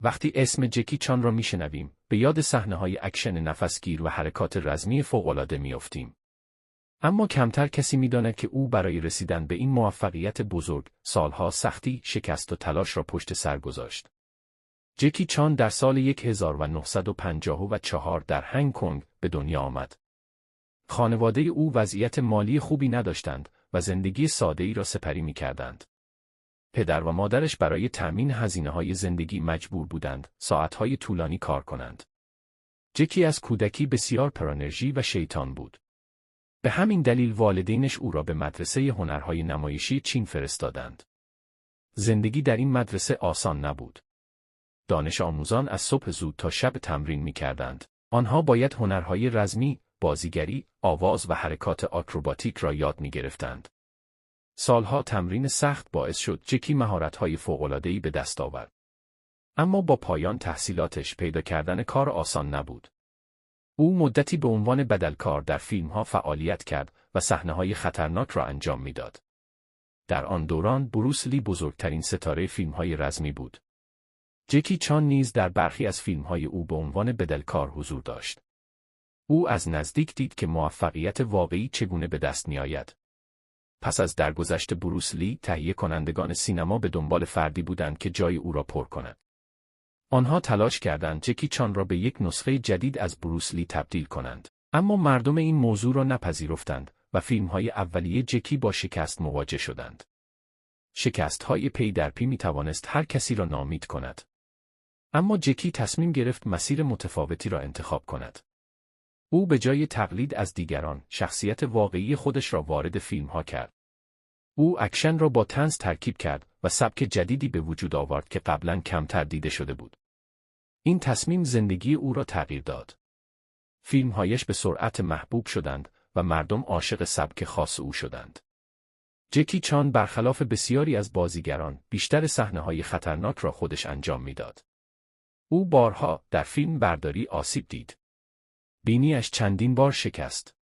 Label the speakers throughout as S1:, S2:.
S1: وقتی اسم جکی چان را میشنویم، به یاد صحنه‌های اکشن نفسگیر و حرکات رزمی فوق‌العاده میافتیم. اما کمتر کسی می‌داند که او برای رسیدن به این موفقیت بزرگ، سالها سختی، شکست و تلاش را پشت سر گذاشت. جکی چان در سال 1954 در هنگ کنگ به دنیا آمد. خانواده او وضعیت مالی خوبی نداشتند و زندگی ساده‌ای را سپری می‌کردند. پدر و مادرش برای تأمین هزینه‌های زندگی مجبور بودند ساعت‌های طولانی کار کنند. جکی از کودکی بسیار پرانرژی و شیطان بود. به همین دلیل والدینش او را به مدرسه هنرهای نمایشی چین فرستادند. زندگی در این مدرسه آسان نبود. دانش آموزان از صبح زود تا شب تمرین می‌کردند. آنها باید هنرهای رزمی، بازیگری، آواز و حرکات آکروباتیک را یاد می‌گرفتند. سالها تمرین سخت باعث شد جکی مهارت‌های فوق‌العاده‌ای به دست آورد. اما با پایان تحصیلاتش پیدا کردن کار آسان نبود. او مدتی به عنوان بدلکار در فیلم‌ها فعالیت کرد و صحنه‌های خطرناک را انجام می‌داد. در آن دوران بروس لی بزرگترین ستاره فیلم‌های رزمی بود. جکی چان نیز در برخی از فیلم‌های او به عنوان بدلکار حضور داشت. او از نزدیک دید که موفقیت واقعی چگونه به دست می‌آید. پس از درگذشت بروس لی، تهیه کنندگان سینما به دنبال فردی بودند که جای او را پر کنند. آنها تلاش کردند جکی چان را به یک نسخه جدید از بروس لی تبدیل کنند. اما مردم این موضوع را نپذیرفتند و فیلم‌های اولیه جکی با شکست مواجه شدند. شکست‌های پی در پی می‌توانست هر کسی را ناامید کند. اما جکی تصمیم گرفت مسیر متفاوتی را انتخاب کند. او به جای تقلید از دیگران، شخصیت واقعی خودش را وارد فیلم‌ها کرد. او اکشن را با طنز ترکیب کرد و سبک جدیدی به وجود آورد که قبلاً کمتر دیده شده بود. این تصمیم زندگی او را تغییر داد. فیلم‌هایش به سرعت محبوب شدند و مردم عاشق سبک خاص او شدند. جکی چان برخلاف بسیاری از بازیگران، بیشتر صحنه‌های خطرناک را خودش انجام می‌داد. او بارها در فیلم برداری آسیب دید. بینیش چندین بار شکست.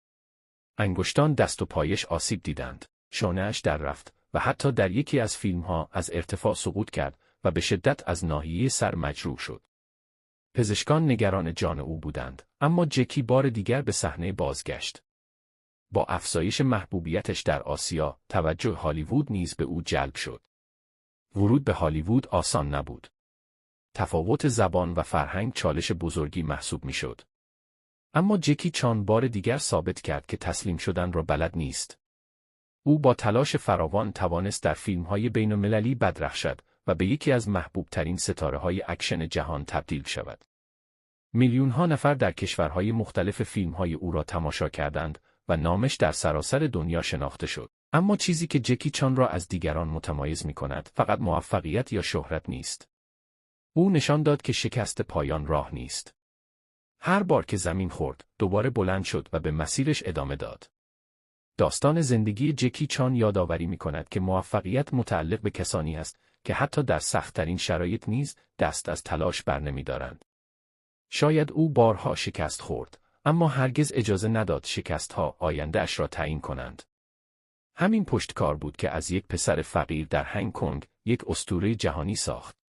S1: انگشتان دست و پایش آسیب دیدند. شانه‌اش در رفت و حتی در یکی از فیلم‌ها از ارتفاع سقوط کرد و به شدت از ناحیه سر مجروح شد. پزشکان نگران جان او بودند، اما جکی بار دیگر به صحنه بازگشت. با افزایش محبوبیتش در آسیا، توجه هالیوود نیز به او جلب شد. ورود به هالیوود آسان نبود. تفاوت زبان و فرهنگ چالش بزرگی محسوب می‌شد. اما جکی چان بار دیگر ثابت کرد که تسلیم شدن را بلد نیست. او با تلاش فراوان توانست در فیلم‌های بین‌المللی بدرخشد و به یکی از محبوب‌ترین ستاره‌های اکشن جهان تبدیل شود. میلیون‌ها نفر در کشورهای مختلف فیلم‌های او را تماشا کردند و نامش در سراسر دنیا شناخته شد. اما چیزی که جکی چان را از دیگران متمایز می‌کند فقط موفقیت یا شهرت نیست. او نشان داد که شکست پایان راه نیست. هر بار که زمین خورد، دوباره بلند شد و به مسیرش ادامه داد. داستان زندگی جکی چان یادآوری می‌کند که موفقیت متعلق به کسانی است که حتی در سخت‌ترین شرایط نیز دست از تلاش برنمی‌دارند. شاید او بارها شکست خورد، اما هرگز اجازه نداد شکست‌ها آینده‌اش را تعیین کنند. همین پشتکار بود که از یک پسر فقیر در هنگ کنگ یک اسطوره جهانی ساخت.